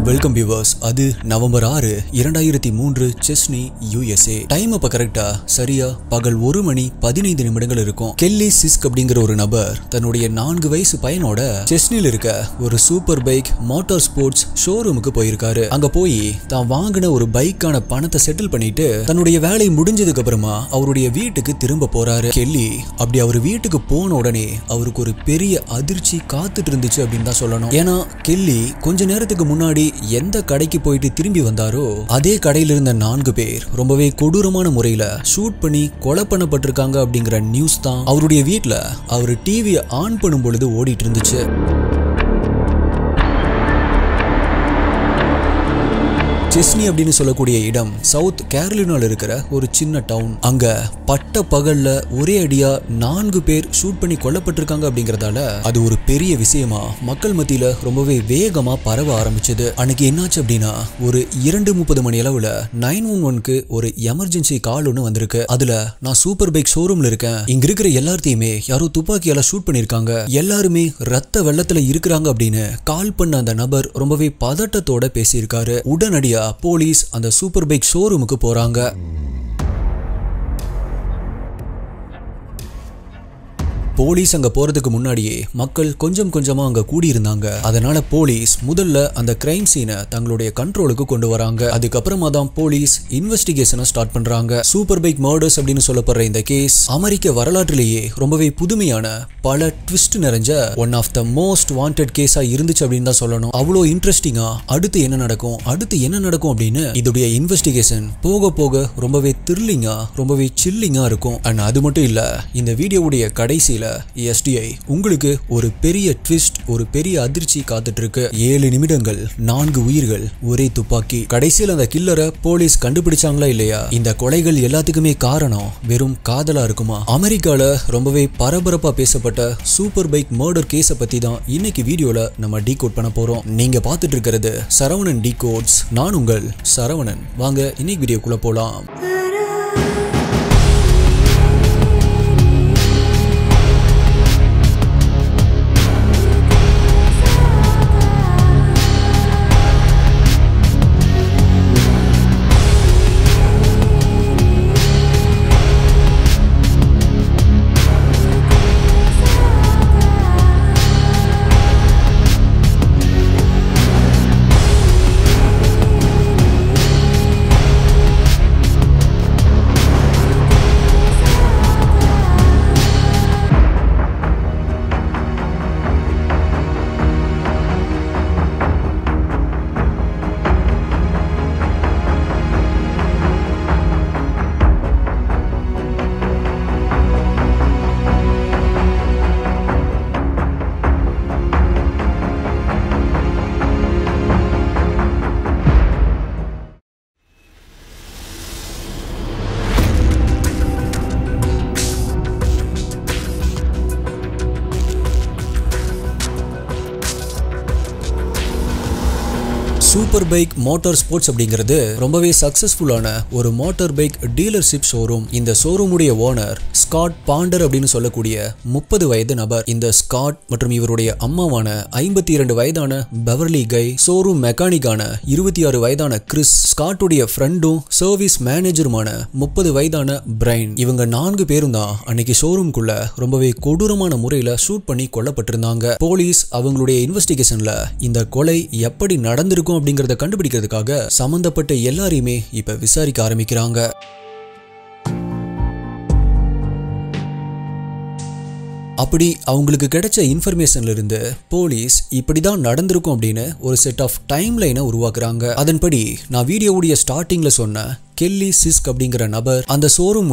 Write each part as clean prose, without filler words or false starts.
Welcome viewers. அது November 6, 2003 செஸ்னி, USA. Time அப்ப கரெக்டா சரியா பகல் 1 மணி 15 நிமிடங்கள் இருக்கும். கெல்லி சிஸ்க் அப்படிங்கிற ஒரு நபர் தன்னுடைய 4 வயசு பையனோட செஸ்னில இருக்க ஒரு சூப்பர் பைக் மோட்டார் ஸ்போர்ட்ஸ் ஷோரூமுக்கு போயிருக்காரு. அங்க போய் தான் வாங்கின ஒரு பைக்கான பணத்தை செட்டில் பண்ணிட்டு தன்னுடைய வேலை முடிஞ்சதுக்கு அப்புறமா அவருடைய வீட்டுக்கு திரும்ப போறாரு. கெல்லி அப்படி அவர் வீட்டுக்கு போன உடனே அவருக்கு ஒரு பெரிய அதிர்ச்சி காத்துட்டு இருந்துச்சு அப்படின்னு தான் சொல்லணும். ஏன்னா கெல்லி கொஞ்ச நேரத்துக்கு முன்னாடி எந்த கடைக்கு போயிட்டு திரும்பி வந்தாரோ அதே கடையில இருந்த 4 பேர் ரொம்பவே கொடூரமான முறையில ஷூட் பண்ணி கொலை பண்ணப்பட்டிருக்காங்க அப்படிங்கிற நியூஸ் தான் அவருடைய வீட்டுல அவர் டிவியை ஆன் பண்ணும் பொழுது ஓடிட்டு இருந்துச்சு. செஸ்னி அப்படின்னு சொல்லக்கூடிய இடம் சவுத் கேரலினால இருக்கிற ஒரு சின்ன டவுன். அங்க பட்ட பகல்ல ஒரே அடியா 4 பேர் ஷூட் பண்ணி கொல்லப்பட்டிருக்காங்க அப்படிங்கறதால அது ஒரு பெரிய விஷயமா மக்கள் மத்தியில ரொம்பவே வேகமா பரவ ஆரம்பிச்சது. அன்னைக்கு என்னாச்சு அப்படின்னா ஒரு 2:30 மணி அளவுல 911க்கு ஒரு எமர்ஜென்சி கால் ஒன்று வந்திருக்கு. அதுல நான் சூப்பர் பைக் ஷோரூம்ல இருக்கேன், இங்க இருக்கிற எல்லாத்தையுமே யாரோ துப்பாக்கியால ஷூட் பண்ணிருக்காங்க, எல்லாருமே ரத்த வெள்ளத்துல இருக்கிறாங்க அப்படின்னு கால் பண்ண அந்த நபர் ரொம்பவே பதட்டத்தோட பேசியிருக்காரு. உடனடியா போலீஸ் அந்த சூப்பர் பைக் ஷோரூமுக்கு போறாங்க. போலீஸ் அங்க போறதுக்கு முன்னாடியே மக்கள் கொஞ்சம் கொஞ்சமா அங்க கூடி இருந்தாங்க. அதனால போலீஸ் முதல்ல அந்த கிரைம் சீனை தங்களுடைய கண்ட்ரோலுக்கு கொண்டு வராங்க. அதுக்கப்புறமா தான் போலீஸ் இன்வெஸ்டிகேஷனை ஸ்டார்ட் பண்றாங்க. சூப்பர் பைக் மர்டர்ஸ் அப்படின்னு சொல்லப்படுற இந்த கேஸ் அமெரிக்க வரலாற்றிலேயே ரொம்பவே புதுமையான பல ட்விஸ்ட் நிறைஞ்ச one of the most wanted கேஸா இருந்துச்சு அப்படின்னு தான் சொல்லணும். அவ்வளோ இன்ட்ரெஸ்டிங்கா அடுத்து என்ன நடக்கும் அப்படின்னு இதோடைய இன்வெஸ்டிகேஷன் போக போக ரொம்பவே த்ரில்லிங்கா ரொம்பவே சில்லிங்கா இருக்கும். அண்ட் அது மட்டும் இல்ல, இந்த வீடியோவுடைய கடைசியில SDI உங்களுக்கு ஒரு பெரிய ட்விஸ்ட், ஒரு பெரிய அதிர்ச்சி காத்துட்டு இருக்கு. 7 நிமிடங்கள் 4 உயிர்கள் ஒரே துப்பாக்கி. கடைசியில் அந்த கில்லரை போலீஸ் கண்டுபிடிச்சாங்களா இல்லையா? இந்த கொலைகள் எல்லாத்துக்குமே காரணம் வெறும் காதலா இருக்குமா? அமெரிக்கால ரொம்பவே பரபரப்பா பேசப்பட்ட சூப்பர் பைக் மர்டர் கேஸை பத்தி தான் இன்னைக்கு வீடியோல நம்ம டீகோட் பண்ண போறோம். நீங்க பார்த்துட்டு இருக்கிறது சரவணன் டீகோட்ஸ். நான் உங்கள் சரவணன். வாங்க இன்னைக்கு வீடியோக்குள்ள போலாம். சூப்பர் பைக் மோட்டார் ஸ்போர்ட்ஸ் அப்படிங்கிறது ரொம்பவே சக்சஸ்ஃபுல்லான ஒரு மோட்டார் பைக் டீலர்ஷிப் ஷோரூம். இந்த ஷோரூமுடைய ஓனர் ஸ்காட் பாண்டர் அப்படின்னு சொல்லக்கூடிய 30 வயது நபர். இந்த ஸ்காட் மற்றும் இவருடைய அம்மாவான 52 வயதான பெவர்லி கை, ஷோரூம் மெக்கானிக்கான 26 வயதான கிறிஸ், ஸ்காட்டுடைய ஃப்ரெண்டும் சர்வீஸ் மேனேஜருமான 30 வயதான பிரைன். இவங்க 4 பேரும் தான் அன்னைக்கு ஷோரூம்குள்ள ரொம்பவே கொடூரமான முறையில ஷூட் பண்ணி கொல்லப்பட்டிருந்தாங்க. போலீஸ் அவங்களுடைய இன்வெஸ்டிகேஷன்ல இந்த கொலை எப்படி நடந்திருக்கும் அப்படிங்கறத கண்டுபிடிக்கிறதுக்காக சம்பந்தப்பட்ட எல்லாரையுமே இப்ப விசாரிக்க ஆரம்பிக்கிறாங்க. அப்படி அவங்களுக்கு கிடைச்ச இன்ஃபர்மேஷன்ல இருந்து போலீஸ் இப்படிதான் நடந்திருக்கும் அப்படின்னு ஒரு செட் ஆஃப் டைம் லைனை உருவாக்குறாங்க. அதன்படி நான் வீடியோவுடைய ஸ்டார்டிங்ல சொன்ன கெல்லி சிஸ்க் அப்படிங்கிற நபர் அந்த ஷோரூம்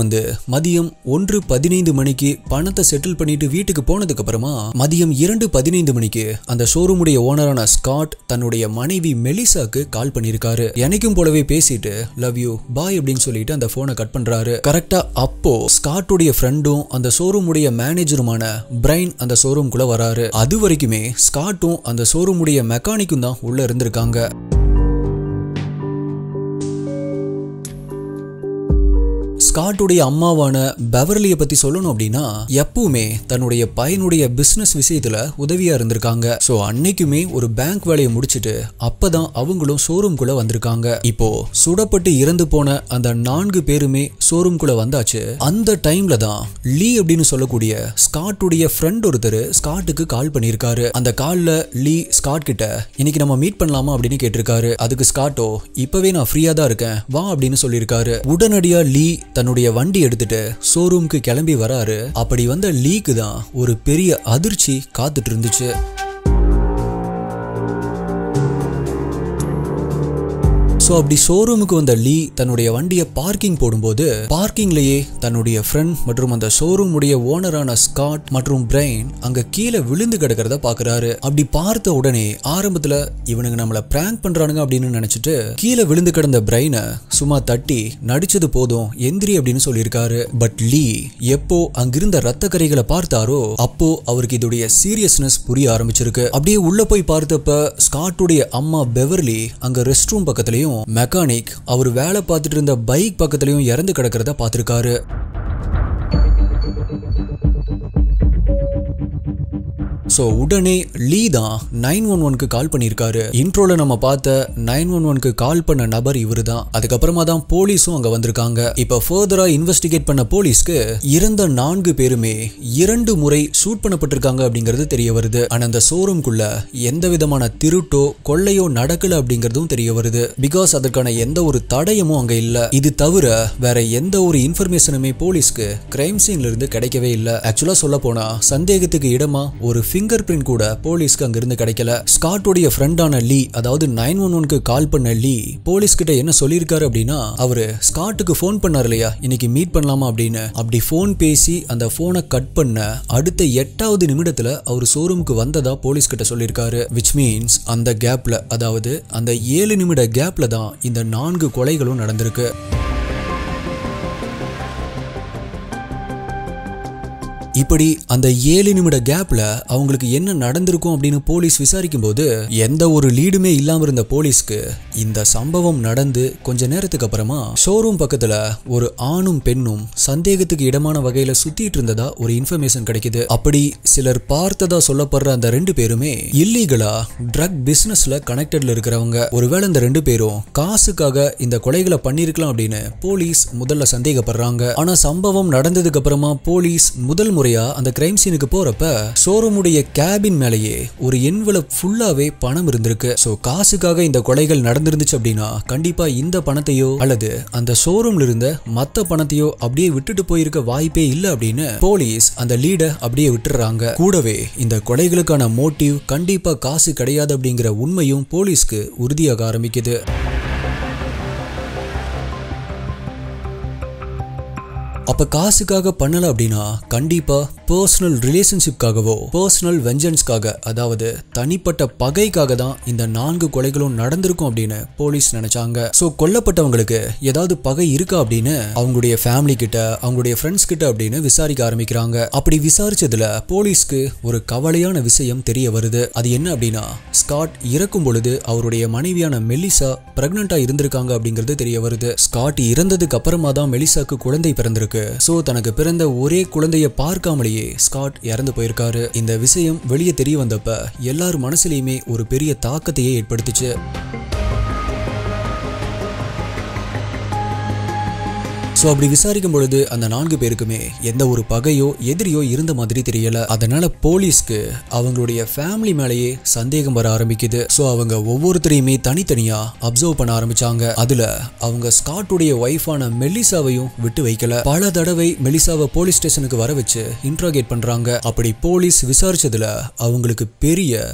மதியம் 1:15 மணிக்கு பணத்தை செட்டில் பண்ணிட்டு வீட்டுக்கு போனதுக்கு அப்புறமா மதியம் 2:15 மணிக்கு அந்த ஷோரூமுடைய ஓனரான ஸ்காட் தன்னுடைய மனைவி மெலிசாக்கு கால் பண்ணிருக்காரு. எனக்கும் போலவே பேசிட்டு லவ் யூ பாய் அப்படின்னு சொல்லிட்டு அந்த போனை கட் பண்றாரு. கரெக்டா அப்போ ஸ்காட்டுடைய ஃப்ரெண்டும் அந்த ஷோரூமுடைய மேனேஜருமான பிரைன் அந்த ஷோரூம்குள்ள வராரு. அது வரைக்குமே ஸ்காட்டும் அந்த ஷோரூமுடைய மெக்கானிக்கும் தான் உள்ள இருந்திருக்காங்க. ஸ்காட்டுடைய அம்மாவான பெவர்லியை பத்தி சொல்லணும் அப்படின்னா எப்பவுமே தன்னுடைய பையனுடைய பிசினஸ் விஷயத்துல உதவியா இருந்திருக்காங்க. சோ அன்னைக்குமே ஒரு பேங்க் வேலையை முடிச்சிட்டு அப்பதான் அவங்களும் ஷோரூம்குள்ள வந்திருக்காங்க. இப்போ சுடப்பட்டு இறந்து போன அந்த 4 பேருமே ஷோரூம்குள்ள வந்தாச்சு. அந்த டைம்ல தான் லீ அப்படின்னு சொல்லக்கூடிய ஸ்காட்டுடைய ஃப்ரெண்ட் ஒருத்தர் ஸ்காட்டுக்கு கால் பண்ணியிருக்காரு. அந்த கால்ல லீ ஸ்காட் கிட்ட இன்னைக்கு நம்ம மீட் பண்ணலாமா அப்படின்னு கேட்டிருக்காரு. அதுக்கு ஸ்காட்டோ இப்பவே நான் ஃப்ரீயா தான் இருக்கேன் வா அப்படின்னு சொல்லியிருக்காரு. உடனடியா லீ தன்னுடைய வண்டி எடுத்துட்டு ஷோரூம்க்கு கிளம்பி வராரு. அப்படி வந்த லீக்கு தான் ஒரு பெரிய அதிர்ச்சி காத்துட்டு இருந்துச்சு. சோ அப்படி ஷோரூமுக்கு வந்த லீ தன்னுடைய வண்டியை பார்க்கிங் போடும்போது பார்க்கிங்லயே தன்னுடைய ஃப்ரெண்ட் மற்றும் அந்த ஷோரூம் உடைய ஓனரான ஸ்காட் மற்றும் பிரைன் அங்க கீழே விழுந்து கிடக்கிறத பாக்குறாரு. அப்படி பார்த்த உடனே ஆரம்பத்துல இவனுங்க நம்மள பிராங்க் பண்றானுங்க அப்படின்னு நினைச்சிட்டு கீழே விழுந்து கிடந்த பிரைனை சும்மா தட்டி நடிச்சது போதும் எந்திரி அப்படின்னு சொல்லியிருக்காரு. பட் லீ எப்போ அங்கிருந்த ரத்த கரைகளை பார்த்தாரோ அப்போ அவருக்கு இதோடைய சீரியஸ்னஸ் புரிய ஆரம்பிச்சிருக்கு. அப்படியே உள்ள போய் பார்த்தப்ப ஸ்காட்டுடைய அம்மா பெவர்லி அங்க ரெஸ்ட் ரூம் பக்கத்துலயும் மெக்கானிக் அவர் வேலை பார்த்துட்டு இருந்த பைக் பக்கத்துலயும் இறந்து கிடக்கிறத பார்த்திருக்காரு. சோ உடனே லீ தான் 911க்கு கால் பண்ணியிருக்காரு. இன்ட்ரோல நம்ம பார்த்த 911க்கு கால் பண்ண நபர் இவரு தான். அதுக்கப்புறமா தான் போலீஸும் அங்க வந்திருக்காங்க. இப்ப ஃபர்தரா இன்வெஸ்டிகேட் பண்ண போலீஸ்க்கு இறந்த 4 பேருமே 2 முறை ஷூட் பண்ணப்பட்டிருக்காங்க அப்படிங்கிறது தெரிய வருது. ஆனா அந்த ஷோரூம்குள்ள எந்த விதமான திருட்டோ கொள்ளையோ நடக்கல அப்படிங்கிறதும் தெரிய வருது. பிகாஸ் அதற்கான எந்த ஒரு தடயமும் அங்க இல்ல. இது தவிர வேற எந்த ஒரு இன்ஃபர்மேஷனுமே போலீஸ்க்கு கிரைம் சீன்ல இருந்து கிடைக்கவே இல்ல. ஆக்சுவலா சொல்ல போனா சந்தேகத்துக்கு இடமா ஒரு ஃபிங்கர் பிரிண்ட் கூட போலீஸ்க்கு அங்கிருந்து கிடைக்கல. ஸ்காட்டுடைய ஃப்ரெண்டான லீ அதாவது 911க்கு கால் பண்ண லீ போலீஸ் கிட்ட என்ன சொல்லியிருக்காரு அப்படின்னா அவரு ஸ்காட்டுக்கு ஃபோன் பண்ணார் இல்லையா இன்னைக்கு மீட் பண்ணலாமா அப்படின்னு. அப்படி ஃபோன் பேசி அந்த போனை கட் பண்ண அடுத்த 8வது நிமிடத்துல அவர் ஷோரூமுக்கு வந்ததா போலீஸ் கிட்ட சொல்லியிருக்காரு. விச் மீன்ஸ் அந்த கேப்ல அதாவது அந்த 7 நிமிட கேப்ல தான் இந்த 4 கொலைகளும் நடந்திருக்கு. இப்படி அந்த 7 நிமிட கேப்ல அவங்களுக்கு என்ன நடந்திருக்கும் அப்படின்னு போலீஸ் விசாரிக்கும் போது எந்த ஒரு லீடுமே இல்லாம இருந்த போலீஸ்க்கு இந்த சம்பவம் நடந்து கொஞ்ச நேரத்துக்கு அப்புறமா ஷோரூம் பக்கத்துல ஒரு ஆணும் பெண்ணும் சந்தேகத்துக்கு இடமான வகையில சுத்திட்டு இருந்ததா ஒரு இன்ஃபர்மேஷன் கிடைக்குது. அப்படி சிலர் பார்த்ததா சொல்லப்படுற அந்த 2 பேருமே இல்லீகலா ட்ரக் பிசினஸ்ல கனெக்டட்ல இருக்கிறவங்க. ஒருவேளை இந்த 2 பேரும் காசுக்காக இந்த கொலைகளை பண்ணிருக்கலாம் அப்படின்னு போலீஸ் முதல்ல சந்தேகப்படுறாங்க. ஆனா சம்பவம் நடந்ததுக்கு அப்புறமா போலீஸ் முதல் முறையா அந்த கிரைம் சீனுக்கு போறப்ப ஷோரூமுடைய கேபின் மேலேயே ஒரு என்வலப் ஃபுல்லாவே பணம் இருந்திருக்கு. சோ காசுக்காக இந்த கொலைகள் நடந்திருந்துச்சு அப்படின்னா கண்டிப்பா இந்த பணத்தையோ அல்லது அந்த ஷோரூம்ல இருந்த மத்த பணத்தையோ அப்படியே விட்டுட்டு போயிருக்க வாய்ப்பே இல்ல அப்படின்னு போலீஸ் அந்த லீட அப்படியே விட்டுறாங்க. கூடவே இந்த கொலைகளுக்கான மோட்டிவ் கண்டிப்பா காசு கிடையாது அப்படிங்கிற உண்மையும் போலீஸ்க்கு உறுதியாக ஆரம்பிக்குது. அப்ப காசுக்காக பண்ணல அப்படின்னா கண்டிப்பா பர்சனல் ரிலேஷன்ஷிப்காகவோ பர்சனல் வெஞ்சன்ஸ்க்காக அதாவது தனிப்பட்ட பகைக்காக தான் இந்த 4 கொலைகளும் நடந்திருக்கும் அப்படின்னு போலீஸ் நினைச்சாங்க. சோ கொல்லப்பட்டவங்களுக்கு ஏதாவது பகை இருக்கா அப்படின்னு அவங்களுடைய ஃபேமிலி கிட்ட அவங்களுடைய ஃப்ரெண்ட்ஸ் கிட்ட அப்படின்னு விசாரிக்க ஆரம்பிக்கிறாங்க. அப்படி விசாரிச்சதுல போலீஸ்க்கு ஒரு கவலையான விஷயம் தெரிய வருது. அது என்ன அப்படின்னா ஸ்காட் இறக்கும் பொழுது அவருடைய மனைவியான மெலிசா பிரெக்னண்டா இருந்திருக்காங்க அப்படிங்கிறது தெரிய வருது. ஸ்காட் இறந்ததுக்கு அப்புறமா தான் மெலிசாக்கு குழந்தை பிறந்திருக்கு. சோ தனக்கு பிறந்த ஒரே குழந்தைய பார்க்காமலேயே ஸ்காட் இறந்து போயிருக்காரு. இந்த விஷயம் வெளியே தெரிய வந்தப்ப எல்லார் மனசுலயுமே ஒரு பெரிய தாக்கத்தையே ஏற்படுத்துச்சு. சோ அப்படி விசாரிக்கும் பொழுது அந்த 4 பேருக்குமே எந்த ஒரு பகையோ எதிரியோ இருந்த மாதிரி தெரியல. அதனால போலீஸ்க்கு அவங்களுடைய ஃபேமிலி மேலேயே சந்தேகம் வர ஆரம்பிக்குது. சோ அவங்க ஒவ்வொருத்தரையுமே தனித்தனியா அப்சர்வ் பண்ண ஆரம்பிச்சாங்க. அதுல அவங்க ஸ்காட்டுடைய ஒய்ஃபான மெலிசாவையும் விட்டு வைக்கல. பல தடவை மெலிசாவை போலீஸ் ஸ்டேஷனுக்கு வர வச்சு இன்ட்ராகேட் பண்றாங்க. அப்படி போலீஸ் விசாரிச்சதுல அவங்களுக்கு பெரிய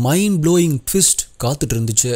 மைண்ட் ப்ளோயிங் ட்விஸ்ட் காத்துட்டு இருந்துச்சு.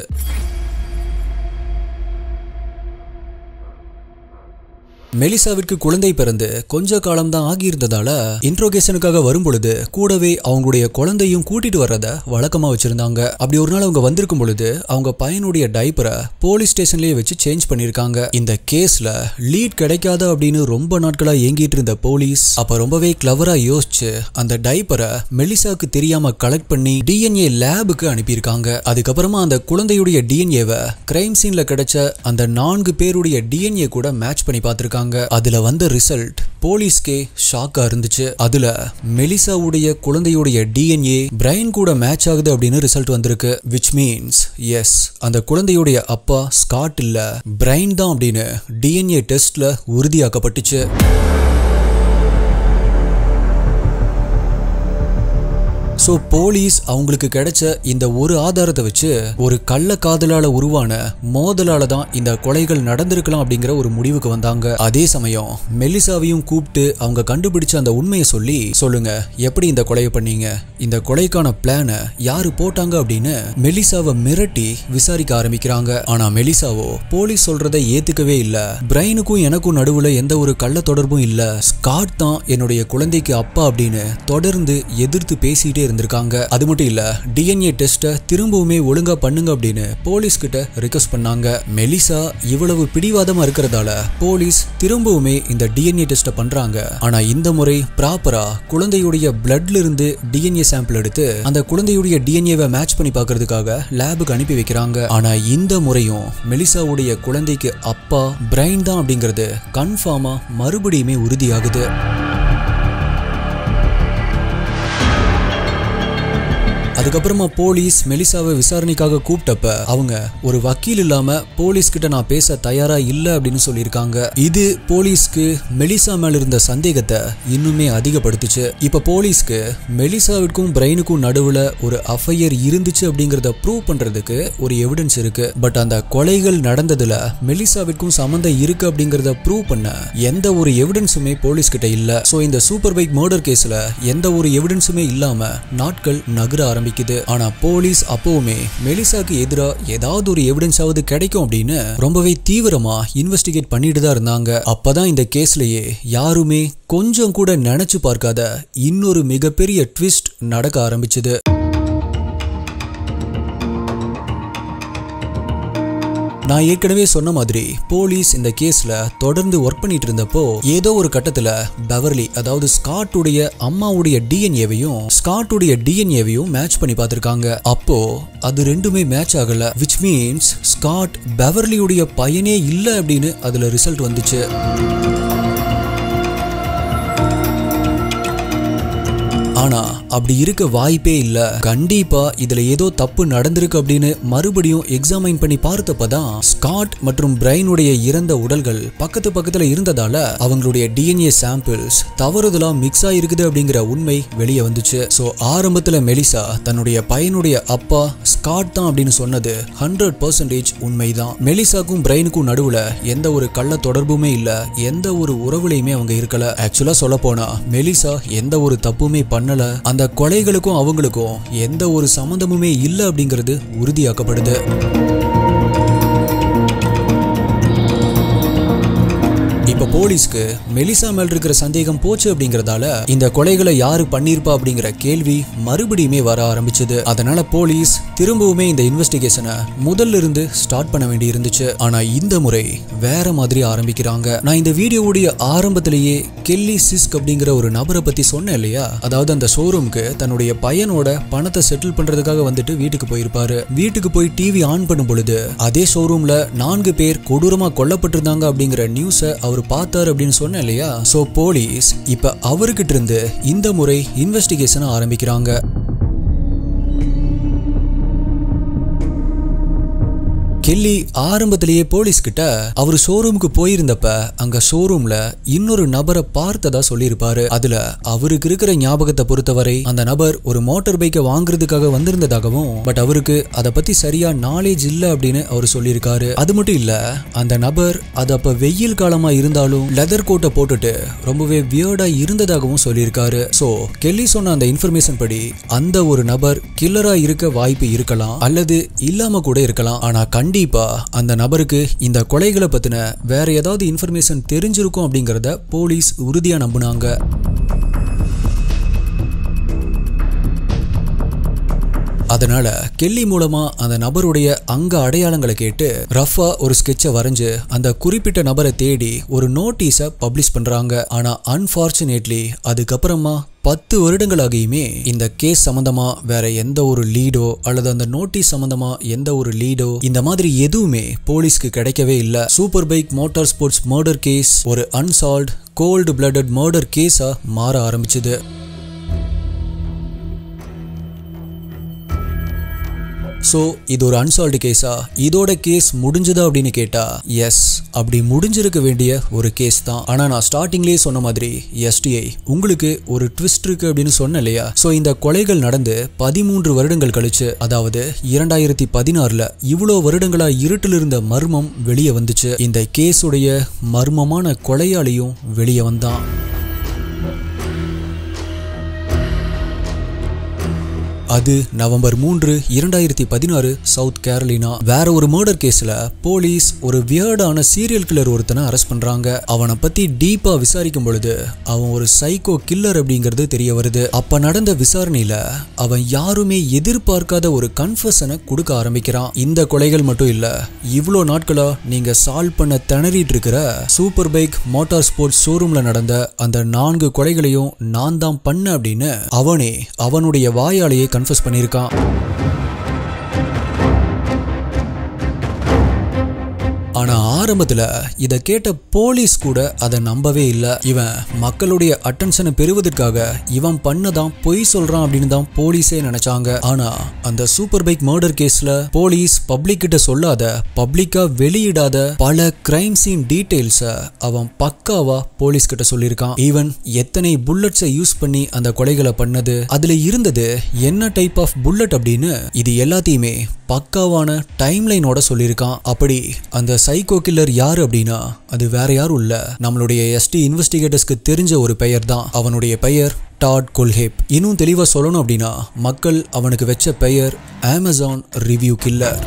மெலிசாவிற்கு குழந்தை பிறந்து கொஞ்ச காலம் தான் ஆகியிருந்ததால இன்ட்ரோகேஷனுக்காக வரும் பொழுது கூடவே அவங்களுடைய குழந்தையும் கூட்டிட்டு வர்றத வழக்கமா வச்சிருந்தாங்க. அப்படி ஒரு நாள் அவங்க வந்திருக்கும் பொழுது அவங்க பையனுடைய டைப்பரை போலீஸ் ஸ்டேஷன்லயே வச்சு சேஞ்ச் பண்ணிருக்காங்க. இந்த கேஸ்ல லீட் கிடைக்காத அப்படின்னு ரொம்ப நாட்களா ஏங்கிட்டு இருந்த போலீஸ் அப்ப ரொம்பவே கிளவரா யோசிச்சு அந்த டைப்பரை மெலிசாவுக்கு தெரியாம கலெக்ட் பண்ணி DNA லேபுக்கு அனுப்பியிருக்காங்க. அதுக்கப்புறமா அந்த குழந்தையுடைய DNAவை கிரைம் சீன்ல கிடைச்ச அந்த 4 பேருடைய DNA கூட மேட்ச் பண்ணி பார்த்திருக்காங்க. பண்ணிருக்காங்க. அதுல வந்த ரிசல்ட் போலீஸ்க்கே ஷாக்கா இருந்துச்சு. அதுல மெலிசாவுடைய குழந்தையுடைய டிஎன்ஏ பிரைன் கூட மேட்ச் ஆகுது அப்படின்னு ரிசல்ட் வந்திருக்கு. விச் மீன்ஸ் எஸ், அந்த குழந்தையுடைய அப்பா ஸ்காட் இல்ல, பிரைன் தான் அப்படின்னு டிஎன்ஏ டெஸ்ட்ல உறுதியாக்கப்பட்டுச்சு. ஸோ போலீஸ் அவங்களுக்கு கிடைச்ச இந்த ஒரு ஆதாரத்தை வச்சு ஒரு கள்ள காதலால உருவான மோதலால தான் இந்த கொலைகள் நடந்திருக்கலாம் அப்படிங்கிற ஒரு முடிவுக்கு வந்தாங்க. அதே சமயம் மெலிசாவையும் கூப்பிட்டு அவங்க கண்டுபிடிச்ச அந்த உண்மையை சொல்லுங்க எப்படி இந்த கொலையை பண்ணீங்க, இந்த கொலைக்கான பிளானை யாரு போட்டாங்க அப்படின்னு மெலிசாவை மிரட்டி விசாரிக்க ஆரம்பிக்கிறாங்க. ஆனா மெலிசாவோ போலீஸ் சொல்றதை ஏத்துக்கவே இல்ல. பிரைனுக்கும் எனக்கும் நடுவுல எந்த ஒரு கள்ள தொடர்பும் இல்ல, ஸ்காட் தான் என்னுடைய குழந்தைக்கு அப்பா அப்படின்னு தொடர்ந்து எதிர்த்து பேசிட்டே இருந்திருக்காங்க. அது மட்டும் இல்ல, டிஎன்ஏ டெஸ்ட திரும்பவுமே ஒழுங்கா பண்ணுங்க அப்படின்னு போலீஸ் கிட்ட ரிக்வெஸ்ட் பண்ணாங்க. மெலிசா இவ்வளவு பிடிவாதமா இருக்கிறதால போலீஸ் திரும்பவுமே இந்த டிஎன்ஏ டெஸ்ட பண்றாங்க. ஆனா இந்த முறை ப்ராப்பரா குழந்தையுடைய பிளட்ல இருந்து டிஎன்ஏ சாம்பிள் எடுத்து அந்த குழந்தையுடைய டிஎன்ஏவை மேட்ச் பண்ணி பார்க்கிறதுக்காக லேபுக்கு அனுப்பி வைக்கிறாங்க. ஆனா இந்த முறையும் மெலிசாவுடைய குழந்தைக்கு அப்பா பிரைன் தான் அப்படிங்கிறது கன்ஃபார்மா மறுபடியுமே உறுதியாகுது. அதுக்கப்புறமா போலீஸ் மெலிசாவை விசாரணைக்காக கூப்பிட்டப்ப அவங்க ஒரு வக்கீல் இல்லாம போலீஸ் கிட்ட நான் பேச தயாரா இல்ல அப்படின்னு சொல்லியிருக்காங்க. இது போலீஸ்க்கு மெலிசா மேல இருந்த சந்தேகத்தை இன்னுமே அதிகப்படுத்துச்சு. இப்ப போலீஸ்க்கு மெலிசாவிற்கும் பிரைனுக்கும் நடுவுல ஒரு அஃபையர் இருந்துச்சு அப்படிங்கறத ப்ரூவ் பண்றதுக்கு ஒரு எவிடன்ஸ் இருக்கு. பட் அந்த கொலைகள் நடந்ததுல மெலிசாவிற்கும் சம்பந்தம் இருக்கு அப்படிங்கறத ப்ரூவ் பண்ண எந்த ஒரு எவிடன்ஸுமே போலீஸ் கிட்ட இல்ல. சோ இந்த சூப்பர் பைக் மர்டர் கேஸ்ல எந்த ஒரு எவிடன்ஸுமே இல்லாம நாட்கள் நகர ஆரம்பிக்குது. ஆனா போலீஸ் அப்பவுமே மெலிசாக்கு எதிரா ஏதாவது ஒரு எவிடன்ஸாவது கிடைக்கும் அப்படின்னு ரொம்பவே தீவிரமா இன்வெஸ்டிகேட் பண்ணிட்டு தான் இருந்தாங்க. அப்பதான் இந்த கேஸ்லயே யாருமே கொஞ்சம் கூட நினைச்சு பார்க்காத இன்னொரு மிகப்பெரிய ட்விஸ்ட் நடக்க ஆரம்பிச்சது. நான் ஏற்கனவே சொன்ன மாதிரி போலீஸ் இந்த கேஸ்ல தொடர்ந்து ஒர்க் பண்ணிட்டு இருந்தப்போ ஏதோ ஒரு கட்டத்துல பெவர்லி, அதாவது ஸ்காட்டுடைய அம்மாவுடைய டிஎன்ஏவையும் மேட்ச் பண்ணி பார்த்திருக்காங்க. அப்போ அது ரெண்டுமே மேட்ச் ஆகல. விச் மீன்ஸ் ஸ்காட் பெவர்லியுடைய பையனே இல்ல அப்படின்னு அதுல ரிசல்ட் வந்துச்சு. ஆனா அப்படி இருக்க வாய்ப்பே இல்ல. கண்டிப்பா இதுல ஏதோ தப்பு நடந்திருக்கு அப்படின்னு மறுபடியும் எக்ஸாமைன் பண்ணி பார்த்தப்பதான் ஸ்காட் மற்றும் பிரைனுடைய இறந்த உடல்கள் பக்கத்து பக்கத்துல இருந்ததால அவங்களுடைய டிஎன்ஏ சாம்பிள்ஸ் தவறுதலா மிக்ஸ் ஆயிருக்குது அப்படிங்கிற உண்மை வெளியே வந்துச்சு. சோ ஆரம்பத்துல மெலிசா தன்னுடைய பையனுடைய அப்பா ஸ்காட் தான் அப்படின்னு சொன்னது 100% உண்மைதான். மெலிசாக்கும் பிரைனுக்கும் நடுவுல எந்த ஒரு கள்ள தொடர்புமே இல்ல, எந்த ஒரு உறவுலையுமே அவங்க இருக்கல. ஆக்சுவலா சொல்ல போனா மெலிசா எந்த ஒரு தப்புமே பண்ணல, அந்த கொலைகளுக்கும் அவங்களுக்கும் எந்த ஒரு சம்பந்தமுமே இல்ல அப்படிங்கிறது உறுதியாக்கப்படுது. இப்ப போலீஸ்க்கு மெலிசா மேல் இருக்கிற சந்தேகம் போச்சு அப்படிங்கறதால இந்த கொலைகளை யாரு பண்ணிருப்பா அப்படிங்கிற கேள்வி மறுபடியுமே வர ஆரம்பிச்சது. அதனால போலீஸ் திரும்பவுமே இந்த இன்வெஸ்டிகேஷனை முதல்ல இருந்து ஸ்டார்ட் பண்ண வேண்டி இருந்துச்சு. ஆனா இந்த முறை வேற மாதிரி ஆரம்பிக்கிறாங்க. நான் இந்த வீடியோவுடைய ஆரம்பத்திலேயே கெல்லி சிஸ்க் அப்படிங்கிற ஒரு நபரை பத்தி சொன்னேன் இல்லையா? அதாவது அந்த ஷோரூம்க்கு தன்னுடைய பையனோட பணத்தை செட்டில் பண்றதுக்காக வந்துட்டு வீட்டுக்கு போயிருப்பாரு. வீட்டுக்கு போய் டிவி ஆன் பண்ணும் பொழுது அதே ஷோரூம்ல 4 பேர் கொடூரமா கொல்லப்பட்டிருந்தாங்க அப்படிங்கிற நியூஸை அவர் பார்த்தாரு அப்படின்னு சொன்னேன் இல்லையா? சோ போலீஸ் இப்ப அவர்கிட்ட இருந்து இந்த முறை இன்வெஸ்டிகேஷன் ஆரம்பிக்கிறாங்க. கெல்லி ஆரம்பத்திலேயே போலீஸ் கிட்ட அவர் ஷோரூமுக்கு போயிருந்தப்ப அங்க ஷோரூம்ல இன்னொரு நபரை பார்த்ததா சொல்லியிருப்பாரு. அதுல அவருக்கு இருக்கிற ஞாபகத்தை பொறுத்தவரை அந்த நபர் ஒரு மோட்டார் பைக்கை வாங்குறதுக்காக வந்திருந்ததாகவும் பட் அவருக்கு அதை பத்தி சரியா நாலேஜ் இல்ல அப்படின்னு அவர் சொல்லியிருக்காரு. அது மட்டும் இல்ல, அந்த நபர் அது அப்ப வெயில் காலமா இருந்தாலும் லெதர் கோட்டை போட்டுட்டு ரொம்பவே வியர்டா இருந்ததாகவும் சொல்லியிருக்காரு. சோ கெல்லி சொன்ன அந்த இன்ஃபர்மேஷன் படி அந்த ஒரு நபர் கில்லரா இருக்க வாய்ப்பு இருக்கலாம் அல்லது இல்லாம கூட இருக்கலாம். ஆனா கண்டிப்பா அந்த நபருக்கு இந்த கொலைகளை பத்தின வேற ஏதாவது இன்ஃபர்மேஷன் தெரிஞ்சிருக்கும் அப்படிங்கறத போலீஸ் உறுதியா நம்புனாங்க. அதனால கெல்லி மூலமா அந்த நபருடைய அங்க அடையாளங்களை கேட்டு ரஃபா ஒரு ஸ்கெட்சை வரைஞ்சு அந்த குறிப்பிட்ட நபரை தேடி ஒரு நோட்டீஸை பப்ளிஷ் பண்றாங்க. ஆனா அன்பார்ச்சுனேட்லி அதுக்கப்புறமா 10 வருடங்களாகியுமே இந்த கேஸ் சம்பந்தமா வேற எந்த ஒரு லீடோ அல்லது அந்த நோட்டீஸ் சம்பந்தமா எந்த ஒரு லீடோ இந்த மாதிரி எதுவுமே போலீஸ்க்கு கிடைக்கவே இல்ல. Super bike motor sports murder case ஒரு அன்சால்வ்ட் கோல்டு பிளட்டட் மர்டர் கேஸா மாற ஆரம்பிச்சது. சோ இது ஒரு அன்சால்வ்டு கேஸா? இதோட கேஸ் முடிஞ்சதா அப்படின்னு கேட்டா எஸ், அப்படி முடிஞ்சிருக்க வேண்டிய ஒரு கேஸ் தான். ஆனா நான் ஸ்டார்டிங்லயே சொன்ன மாதிரி எஸ்டிஐ உங்களுக்கு ஒரு ட்விஸ்ட் இருக்கு அப்படின்னு சொன்ன இல்லையா? சோ இந்த கொலைகள் நடந்து 13 வருடங்கள் கழிச்சு, அதாவது 2016ல இவ்வளோ வருடங்களா இருட்டில் இருந்த மர்மம் வெளியே வந்துச்சு. இந்த கேஸுடைய மர்மமான கொலையாளியும் வெளியே வந்தான். அது நவம்பர் 3, 2016 சவுத் கேரளினா. வேற ஒரு மர்டர் கேஸ்ல போலீஸ் ஒரு வியர்டான சீரியல் கில்லர் ஒருத்தனை அரெஸ்ட் பண்றாங்க. அவனை பத்தி டீப்பா விசாரிக்கும் பொழுது அவன் ஒரு சைக்கோ கில்லர் அப்படிங்கிறது தெரிய வருது. அப்ப நடந்த விசாரணையில அவன் யாருமே எதிர்பார்க்காத ஒரு கன்ஃபெஷனை கொடுக்க ஆரம்பிக்கிறான். இந்த கொலைகள் மட்டும் இல்ல, இவ்வளோ நாட்களா நீங்க சால்வ் பண்ண திணறிட்டு இருக்கிற சூப்பர் பைக் மோட்டார் ஸ்போர்ட்ஸ் ஷோரூம்ல நடந்த அந்த 4 கொலைகளையும் நான் தான் பண்ண அப்படின்னு அவனே அவனுடைய வாயாலேயே கன்ஃபஸ் பண்ணியிருக்கான். ஆனா ஆரம்பத்துல இத கேட்ட போலீஸ் கூட அதை நம்பவே இல்ல. இவன் மக்களுடைய அட்டென்ஷனை பெறுவதற்காக இவன் பண்ணதான் பொய் சொல்றான் அப்படின்னு தான் போலீஸே நினைச்சாங்க. ஆனா அந்த சூப்பர் பைக் மர்டர் கேஸ்ல போலீஸ் பப்ளிக் கிட்ட சொல்லாத, பப்ளிக்கா வெளியிடாத பல கிரைம் சீன் டீடைல்ஸ அவன் பக்காவா போலீஸ் கிட்ட சொல்லியிருக்கான். ஈவன் எத்தனை புல்லட்ஸை யூஸ் பண்ணி அந்த கொலைகளை பண்ணது, அதுல இருந்தது என்ன டைப் ஆஃப் புல்லட் அப்படின்னு இது எல்லாத்தையுமே பக்காவான டைம்லைனோட சொல்லியிருக்கான். அப்படி அந்த சைக்கோ கில்லர் யாரு அப்படின்னா அது வேற யாரும் இல்ல, நம்மளுடைய எஸ்டி இன்வெஸ்டிகேட்டர்ஸ்க்கு தெரிஞ்ச ஒரு பெயர் தான். அவனுடைய பெயர் டாட் கொல்ஹேப். இன்னும் தெளிவா சொல்லணும் அப்படின்னா மக்கள் அவனுக்கு வச்ச பெயர் அமேசான் ரிவ்யூ கில்லர்.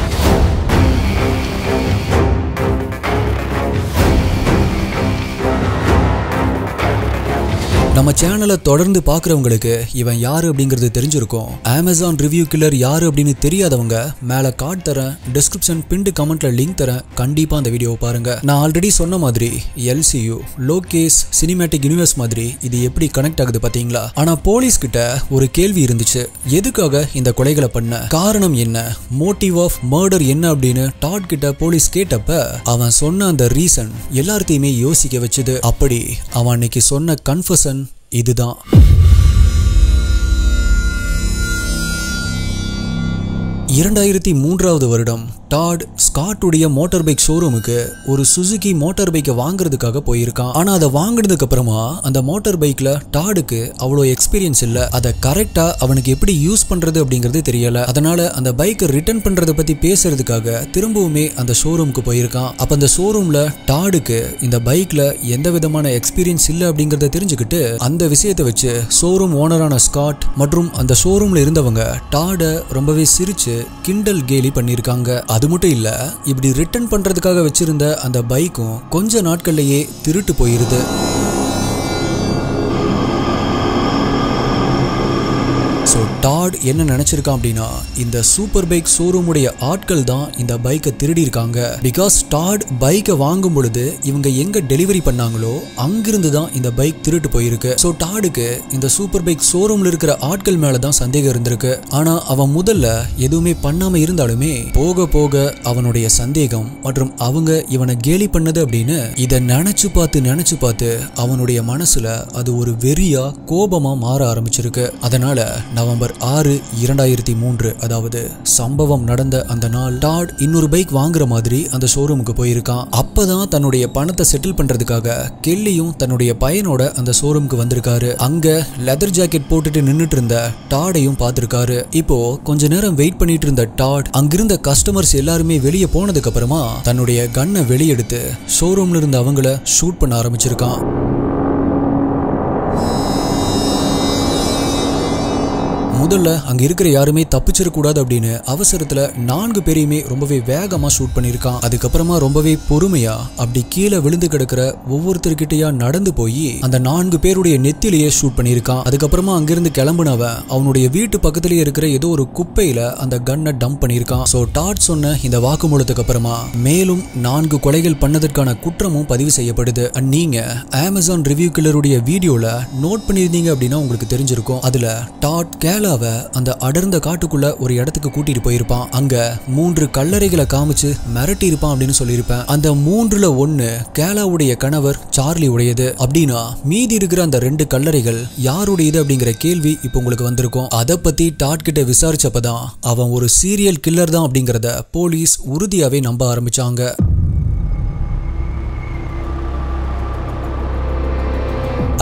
நம்ம சேனலை தொடர்ந்து பார்க்குறவங்களுக்கு இவன் யாரு அப்படிங்கிறது தெரிஞ்சிருக்கும். அமேசான் ரிவ்யூ கில்லர் யாரு அப்படின்னு தெரியாதவங்க மேலே கார்டு தரேன், டிஸ்கிரிப்ஷன் பின்டு கமெண்ட்ல லிங்க் தரேன், கண்டிப்பா அந்த வீடியோ பாருங்க. நான் ஆல்ரெடி சொன்ன மாதிரி எல்சியூ லோகேஸ் சினிமேட்டிக் யூனிவர்ஸ் மாதிரி இது எப்படி கனெக்ட் ஆகுது பாத்தீங்களா? ஆனா போலீஸ் கிட்ட ஒரு கேள்வி இருந்துச்சு, எதுக்காக இந்த கொலைகளை பண்ண, காரணம் என்ன, மோட்டிவ் ஆஃப் மர்டர் என்ன அப்படின்னு டாட் கிட்ட போலீஸ் கேட்டப்ப அவன் சொன்ன அந்த ரீசன் எல்லாத்தையுமே யோசிக்க வச்சது. அப்படி அவன் அன்னைக்கு சொன்ன கன்ஃபெஷன் இதுதான். 2003வது வருடம் டாட் ஸ்காட்டுடைய மோட்டார் பைக் ஷோரூமுக்கு ஒரு சுசுகி மோட்டார் பைக்கை வாங்குறதுக்காக போயிருக்கான். ஆனா அதை வாங்கினதுக்கு அப்புறமா அந்த மோட்டார் பைக்ல டாடுக்கு அவ்வளோ எக்ஸ்பீரியன்ஸ் இல்ல, அதை கரெக்டா அவனுக்கு எப்படி யூஸ் பண்றது அப்படிங்கிறது தெரியல. அதனால அந்த பைக்கை ரிட்டர்ன் பண்றதை பத்தி பேசுறதுக்காக திரும்பவுமே அந்த ஷோரூமுக்கு போயிருக்கான். அப்ப அந்த ஷோரூம்ல டாடுக்கு இந்த பைக்ல எந்த விதமான எக்ஸ்பீரியன்ஸ் இல்ல அப்படிங்கறத தெரிஞ்சுக்கிட்டு அந்த விஷயத்தை வச்சு ஷோரூம் ஓனரான ஸ்காட் மற்றும் அந்த ஷோரூம்ல இருந்தவங்க டாட ரொம்பவே சிரிச்சு கிண்டல் கேலி பண்ணிருக்காங்க. அது மட்டும் இல்ல, இப்படி ரிட்டர்ன் பண்றதுக்காக வச்சிருந்த அந்த பைக்கும் கொஞ்ச நாட்கள்லயே திருட்டு போயிருது. டாட் என்ன நினைச்சிருக்கான் அப்படின்னா இந்த சூப்பர் பைக் ஷோரூமுடைய ஆட்கள் தான் இந்த பைக்கை திருடி இருக்காங்க. பிகாஸ் டாட் பைக்கை வாங்கும் பொழுது இவங்க எங்க டெலிவரி பண்ணாங்களோ அங்கிருந்து தான் இந்த பைக் திருட்டு போயிருக்கு. ஸோ டாடுக்கு இந்த சூப்பர் பைக் ஷோரூம்ல இருக்கிற ஆட்கள் மேலதான் சந்தேகம் இருந்திருக்கு. ஆனா அவன் முதல்ல எதுவுமே பண்ணாம இருந்தாலுமே போக போக அவனுடைய சந்தேகம் மற்றும் அவங்க இவனை கேலி பண்ணது அப்படின்னு இதை நினைச்சு பார்த்து அவனுடைய மனசுல அது ஒரு வெறியா கோபமா மாற ஆரம்பிச்சிருக்கு. அதனால நவம்பர் 6, 2003 அதாவது சம்பவம் நடந்த அந்த நாள் டாட் இன்னொரு பைக் வாங்குற மாதிரி அந்த ஷோரூமுக்கு போயிருக்கான். அப்பதான் தன்னுடைய பணத்தை செட்டில் பண்றதுக்காக கெல்லியும் தன்னுடைய பையனோட அந்த ஷோரூமுக்கு வந்திருக்காரு. அங்க லெதர் ஜாக்கெட் போட்டுட்டு நின்னுட்டு இருந்த டாடையும் பார்த்திருக்காரு. இப்போ கொஞ்ச நேரம் வெயிட் பண்ணிட்டு இருந்த டாட் அங்கிருந்த கஸ்டமர்ஸ் எல்லாருமே வெளியே போனதுக்கு அப்புறமா தன்னுடைய கன்னை வெளியெடுத்து ஷோரூம்ல இருந்த அவங்கள ஷூட் பண்ண ஆரம்பிச்சிருக்கான். முதல்ல அங்க இருக்கிற யாருமே தப்பிச்சிடக்கூடாது அப்படின்னு அவசரத்துல 4 பேரையுமே ரொம்பவே வேகமா ஷூட் பண்ணிருக்கான். அதுக்கப்புறமா ரொம்பவே பொறுமையா அப்படி கீழே விழுந்து கிடக்கிற ஒவ்வொருத்தர்கிட்டயா நடந்து போய் அந்த 4 பேருடைய நெத்திலேயே ஷூட் பண்ணிருக்கான். அதுக்கப்புறமா அங்கிருந்து கிளம்புனவன் அவனுடைய வீட்டு பக்கத்திலேயே இருக்கிற ஏதோ ஒரு குப்பையில அந்த கன்னை டம்ப் பண்ணிருக்கான். சோ டாட் சொன்ன இந்த வாக்குமூலத்துக்கு அப்புறமா மேலும் 4 கொலைகள் பண்ணதற்கான குற்றமும் பதிவு செய்யப்படுது. நீங்க அமேசான் ரிவ்யூ கில்லருடைய வீடியோல நோட் பண்ணிருந்தீங்க அப்படின்னா உங்களுக்கு தெரிஞ்சிருக்கும். அதுல டாட் கேலாவை அந்த அடர்ந்த காட்டுக்குள்ள ஒரு இடத்துக்கு கூட்டிட்டு போயிருப்பான். அங்க 3 கல்லறைகளை காமிச்சு மிரட்டி இருப்பான் அப்படின்னு சொல்லியிருப்பேன். அந்த 3ல 1 கேலாவுடைய கணவர் சார்லி உடையது. அப்படின்னா மீதி இருக்கிற அந்த 2 கல்லறைகள் யாருடையது அப்படிங்கிற கேள்வி இப்போ உங்களுக்கு வந்திருக்கும். அதை பத்தி டாட் கிட்ட விசாரிச்சப்பதான் அவன் ஒரு சீரியல் கில்லர் தான் அப்படிங்கறத போலீஸ் உறுதியாவே நம்ப ஆரம்பிச்சாங்க.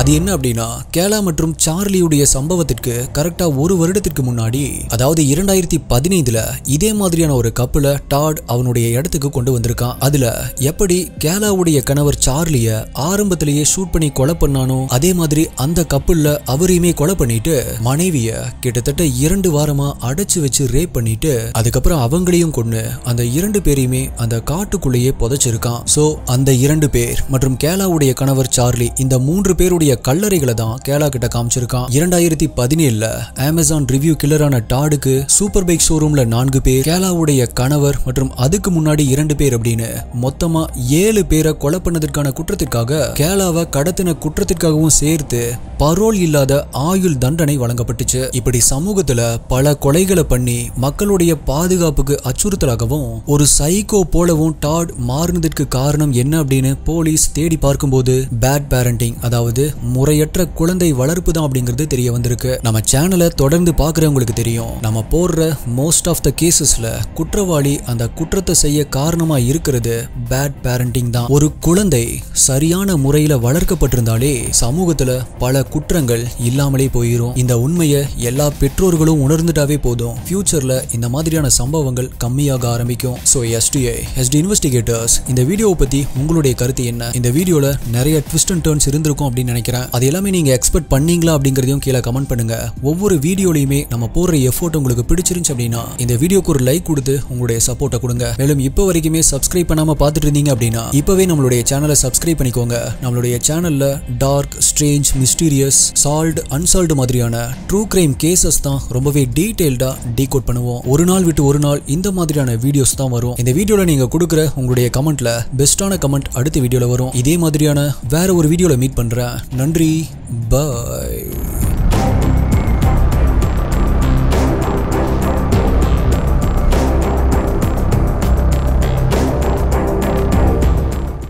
அது என்ன அப்படின்னா கேலா மற்றும் சார்லியுடைய சம்பவத்திற்கு கரெக்டா 1 வருடத்திற்கு முன்னாடி, அதாவது 2015ல இதே மாதிரியான ஒரு கப்பலை டாட் அவனுடைய இடத்துக்கு கொண்டு வந்திருக்கான். அதுல எப்படி கேலாவுடைய கணவர் சார்லிய ஆரம்பத்திலேயே ஷூட் பண்ணி கொலை பண்ணானோ அதே மாதிரி அந்த கப்பல்ல அவரையுமே கொலை பண்ணிட்டு மனைவிய கிட்டத்தட்ட 2 வாரமா அடைச்சு வச்சு ரேப் பண்ணிட்டு அதுக்கப்புறம் அவங்களையும் கொண்டு அந்த 2 பேரையுமே அந்த காட்டுக்குள்ளேயே புதைச்சிருக்கான். சோ அந்த 2 பேர் மற்றும் கேலாவுடைய கணவர் சார்லி இந்த 3 பேருடைய கல்லறைகளை தான் கேலா கிட்ட காமிச்சிருக்கான். 2017ல அமேசான் ரிவ்யூ கில்லரான டாடுக்கு சூப்பர் பைக் ஷோரூம்ல 4 பேர், கேலாவுடைய கணவர் மற்றும் அதுக்கு முன்னாடி 2 பேர் அப்படின்னு மொத்தமா 7 பேரை கொலை பண்ணதற்கான குற்றத்திற்காக கேலாவை கடத்தின குற்றத்திற்காகவும் சேர்த்து பரோல் இல்லாத ஆயுள் தண்டனை வழங்கப்பட்டுச்சு. இப்படி சமூகத்துல பல கொலைகளை பண்ணி மக்களுடைய பாதுகாப்புக்கு அச்சுறுத்தலாகவும் ஒரு சைக்கோ போலவும் டாட் மாறினதற்கு காரணம் என்ன அப்படின்னு போலீஸ் தேடி பார்க்கும்போது பேட் பேரண்டிங், அதாவது முறையற்ற குழந்தை வளர்ப்பு தான் அப்படிங்கிறது தெரிய வந்திருக்கு. நம்ம சேனலை தொடர்ந்து பார்க்குறவங்களுக்கு தெரியும், நம்ம போடுற மோஸ்ட் ஆஃப் த கேசஸ்ல குற்றவாளி அந்த குற்றத்தை செய்ய காரணமா இருக்கிறது பேட் பேரண்டிங் தான். ஒரு குழந்தை சரியான முறையில வளர்க்கப்பட்டிருந்தாலே சமூகத்துல பல குற்றங்கள் இல்லாமலே போயிரும். இந்த உண்மையை எல்லா பெற்றோர்களும் உணர்ந்துட்டாவே போதும், ஃபியூச்சர்ல இந்த மாதிரியான சம்பவங்கள் கம்மியாக ஆரம்பிக்கும். ஸோ எஸ்டி இன்வெஸ்டிகேட்டர்ஸ், இந்த வீடியோவை பத்தி உங்களுடைய கருத்து என்ன? இந்த வீடியோல நிறைய ட்விஸ்ட் அண்ட் டர்ன்ஸ் இருந்திருக்கும் அப்படின்னு நினைக்கிறேன். அது எல்லாமே நீங்க எக்ஸ்பெக்ட் பண்ணீங்களா அப்படிங்கறதையும் கீழே கமெண்ட் பண்ணுங்க. ஒவ்வொரு வீடியோலயுமே நம்ம போடுற எஃபோர்ட் உங்களுக்கு பிடிச்சிருந்துச்சு அப்படின்னா இந்த வீடியோக்கு ஒரு லைக் கொடுத்து உங்களுடைய சப்போர்ட்டை கொடுங்க. மேலும் இப்போ வரைக்குமே சப்ஸ்கிரைப் பண்ணாம பார்த்துட்டு இருந்தீங்க அப்படின்னா இப்பவே நம்மளுடைய சேனலை சப்ஸ்கிரைப் பண்ணிக்கோங்க. நம்மளுடைய சேனல்ல dark, strange, mysterious, solved, unsolved மாதிரியான ட்ரூ கிரைம் கேசஸ் தான் ரொம்பவே டீடைல்டா டீகோட் பண்ணுவோம். ஒரு நாள் விட்டு ஒரு நாள் இந்த மாதிரியான வீடியோஸ் தான் வரும். இந்த வீடியோல நீங்க கொடுக்குற உங்களுடைய கமெண்ட்ல பெஸ்டான கமெண்ட் அடுத்த வீடியோல வரும். இதே மாதிரியான வேற ஒரு வீடியோல மீட் பண்றேன். நன்றி, பாய்.